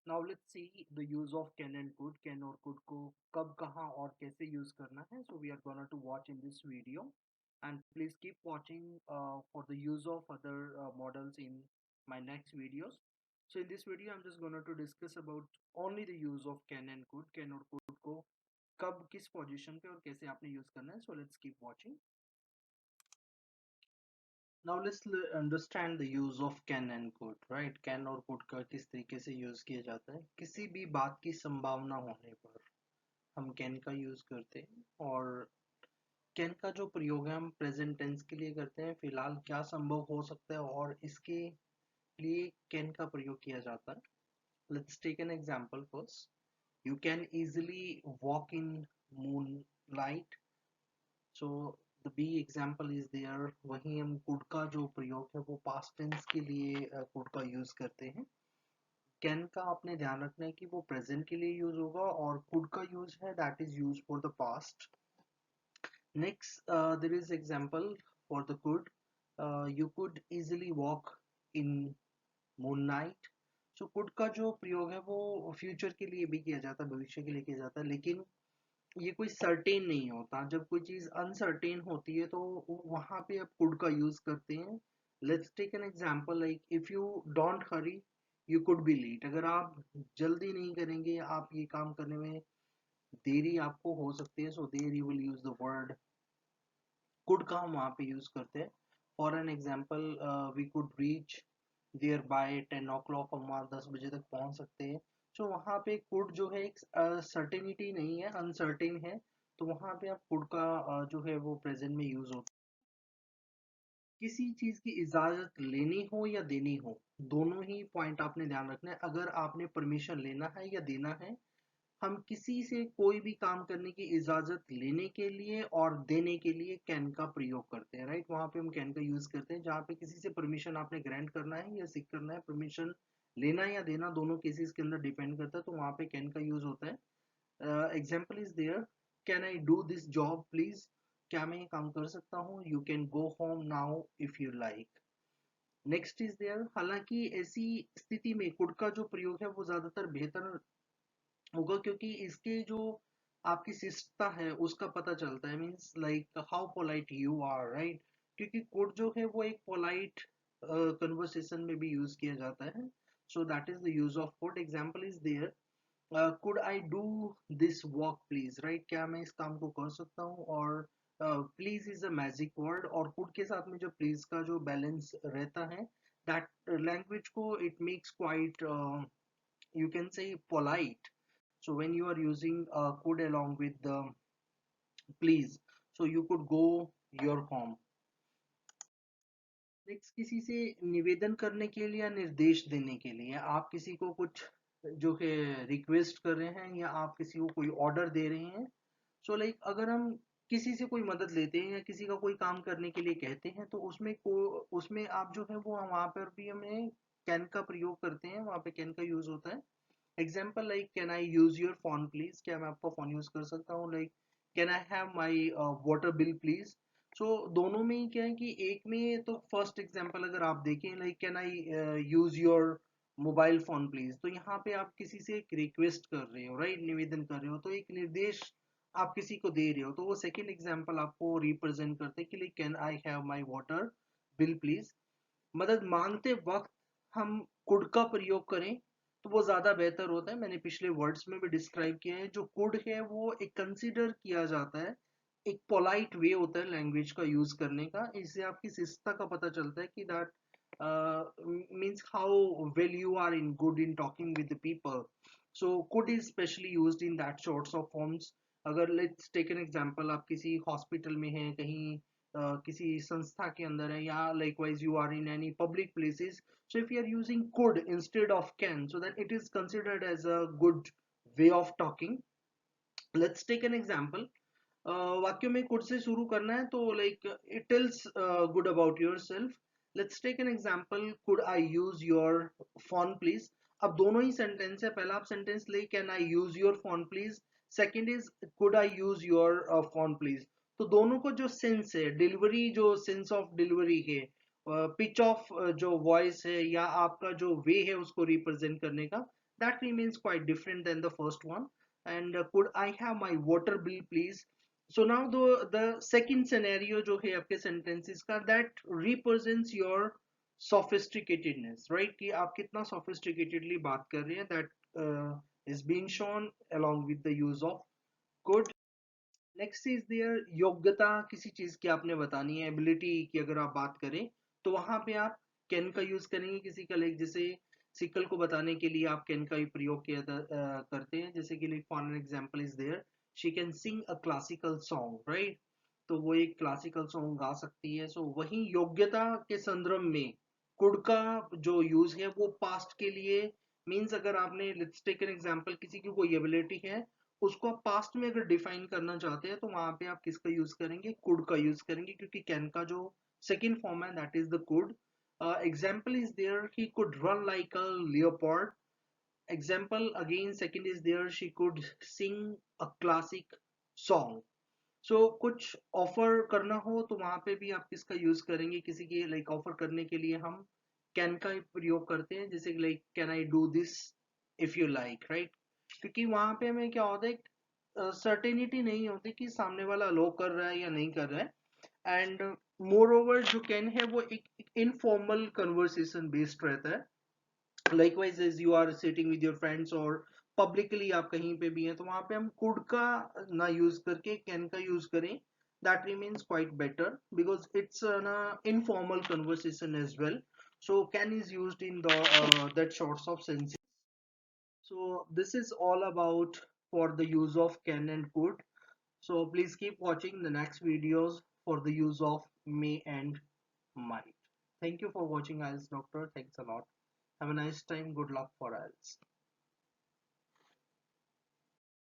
Now let's see the use of can and could. Can और could को कब कहाँ और कैसे use करना है. So we are gonna to watch in this video, and please keep watching for the use of other models in my next videos. So in this video I'm just gonna to discuss about only the use of can and could. Can और could को कब किस position पे और कैसे आपने use करना है. So let's keep watching. Now let's understand the use of can and could, right? Can और could का किस तरीके से यूज किया जाता है. किसी भी बात की संभावना होने पर हम can का यूज करते हैं, और can का जो प्रयोग है हम प्रेजेंट टेंस के लिए करते हैं. फिलहाल क्या संभव हो सकता है और इसके लिए can का प्रयोग किया जाता है. Let's take an example first. You can easily walk in moonlight. So the b example is there. वहीं हम कुड का जो प्रयोग है वो पास्ट टेंस के लिए कुड का यूज करते हैं. कैन का आपने ध्यान रखना है कि वो प्रेजेंट के लिए यूज होगा, और कुड का यूज है that is use for the past. Next there is example for the could. You could easily walk in moon night. So could का जो प्रयोग है वो फ्यूचर के लिए भी किया जाता है, भविष्य के लिए किया जाता है, लेकिन ये कोई सर्टेन नहीं होता. जब कोई चीज अनसर्टेन होती है तो वहां पे आप कुड का यूज करते हैं. Let's take an example like if you don't hurry you could be late. अगर आप जल्दी नहीं करेंगे, आप ये काम करने में देरी आपको हो सकती है. So there you will use the word could का हम वहां पे यूज करते हैं. For an example we could reach there by 10 o'clock. हम वहाँ 10 बजे तक पहुंच सकते हैं. तो वहां पे कुड जो है एक सर्टेनिटी नहीं है, अनसर्टेन है. तो वहां पे आप कुड का जो है वो प्रेजेंट में यूज होता है. किसी चीज की इजाजत लेनी हो या देनी हो, दोनों ही पॉइंट आपने ध्यान रखना है. अगर आपने परमिशन लेना है या देना है, हम किसी से कोई भी काम करने की इजाजत लेने के लिए और देने के लिए कैन का प्रयोग करते हैं, राइट. वहां पे हम कैन का यूज करते हैं जहां पे किसी से परमिशन आपने ग्रांट करना है या सीख करना है. परमिशन लेना या देना दोनों केसेस के अंदर डिपेंड करता है, तो वहां पे कैन का यूज होता है. Example is there. Can I do this job please. क्या मैं ये काम कर सकता हूँ. You can go home now if you like. Next is there. हालांकि ऐसी स्थिति में कुड का जो प्रयोग है वो ज्यादातर बेहतर होगा, क्योंकि इसके जो आपकी शिष्टता है उसका पता चलता है. Means like how polite you are, right. क्योंकि कोड जो है वो एक पोलाइट कन्वर्सेशन में भी यूज किया जाता है. So that is the use of could. Example is there. Could I do this work please, right. क्या मैं इस काम को कर सकता हूँ. और please is a magic word, और कुड के साथ में जो प्लीज का जो बैलेंस रहता है, दैट लैंग्वेज को it makes quite, you can say, polite. So when you are using could along with the please, so you could go your home. Next, किसी से निवेदन करने के लिए या निर्देश देने के लिए, आप किसी को कुछ जो है रिक्वेस्ट कर रहे हैं या आप किसी को कोई ऑर्डर दे रहे हैं. सो लाइक अगर हम किसी से कोई मदद लेते हैं या किसी का कोई काम करने के लिए कहते हैं, तो उसमें आप जो है वो वहां पर भी हमें कैन का प्रयोग करते हैं. वहां पे कैन का यूज होता है. Example like can I use your phone please. क्या मैं आपका फोन यूज कर सकता हूँ. Like can I have my water bill please. So दोनों में ही क्या है कि एक में तो फर्स्ट एग्जाम्पल अगर आप देखें like can I use your mobile phone please, तो यहाँ पे आप किसी से एक रिक्वेस्ट कर रहे हो, राइट, निवेदन कर रहे हो, तो एक निर्देश आप किसी को दे रहे हो. तो वो सेकेंड एग्जाम्पल आपको रिप्रेजेंट करते हैं कि like can I have my water bill please. मदद मांगते वक्त हम कुड का प्रयोग करें तो वो ज्यादा बेहतर होता है. मैंने पिछले वर्ड्स में भी डिस्क्राइब किया है. जो कुड है वो एक कंसीडर किया जाता है, एक पोलाइट वे होता है लैंग्वेज का यूज करने का. इससे आपकी शिष्टता का पता चलता है कि that means how well you are in good in talking with the people. So could is specially used in that sorts of forms. अगर लेट्स टेक एन एग्जांपल, आप किसी हॉस्पिटल में हैं, कहीं किसी संस्था के अंदर है, या likewise you are in any public places. So if you are using could instead of can, so that it is considered as a good way of talking. Let's take an example. वाक्यों में could से शुरू करना है तो like it tells good about yourself. Let's take an example. Could I use your phone please. अब दोनों ही sentence है. पहला आप सेंटेंस ले can I use your phone please. Second is could I use your phone please. तो दोनों को जो सेंस है, डिलीवरी, जो सेंस ऑफ डिलीवरी है, पिच ऑफ जो वॉइस है, या आपका जो वे है उसको रिप्रेजेंट करने का, that remains quite different than the first one. And could I have my water bill please? So now the second scenario जो है आपके sentences का, that represents your sophisticatedness, right? कि आप कितना sophisticatedly बात कर रहे हैं, that is being shown along with the use of could. Next is there योग्यता, किसी चीज की आपने बतानी है, एबिलिटी की अगर आप बात करें तो वहां पे आप कैन का यूज करेंगे किसी का, लाइक जैसे सिकल को बताने के लिए आप कैन का ही प्रयोग किया करते हैं, जैसे कि like for an example is there she can sing a classical song, right? तो वो एक क्लासिकल सॉन्ग गा सकती है। सो वही योग्यता के संदर्भ में कुड का जो यूज है वो पास्ट के लिए मीन्स, अगर आपने लेट्स टेक एन एग्जांपल, किसी की कोई एबिलिटी है उसको आप पास्ट में अगर डिफाइन करना चाहते हैं तो वहां पे आप किसका यूज करेंगे, कुड का यूज करेंगे, क्योंकि कैन का जो सेकेंड फॉर्म है that is the could. Example is there he could run like a leopard. Example again second is there she could sing a classic song. So कुछ offer करना हो तो वहां पे भी आप किसका यूज करेंगे, किसी के लाइक ऑफर करने के लिए हम कैन का प्रयोग करते हैं, जैसे like can I do this if you like, right? क्योंकि वहां पे हमें क्या होता है, सर्टेनिटी नहीं होती कि सामने वाला अलो कर रहा है या नहीं कर रहा है। एंड मोर ओवर जो कैन है वो एक इनफॉर्मल कन्वर्सेशन बेस्ड रहता है। Likewise as you are sitting with your friends और पब्लिकली आप कहीं पे भी हैं तो वहां पे हम कुड का ना यूज करके कैन का यूज करें, that remains quite better because it's an informal conversation as well. So can is used in the that sorts of senses. So this is all about for the use of can and could. So please keep watching the next videos for the use of may and might. Thank you for watching IELTS Doctor. Thanks a lot. Have a nice time. Good luck for IELTS.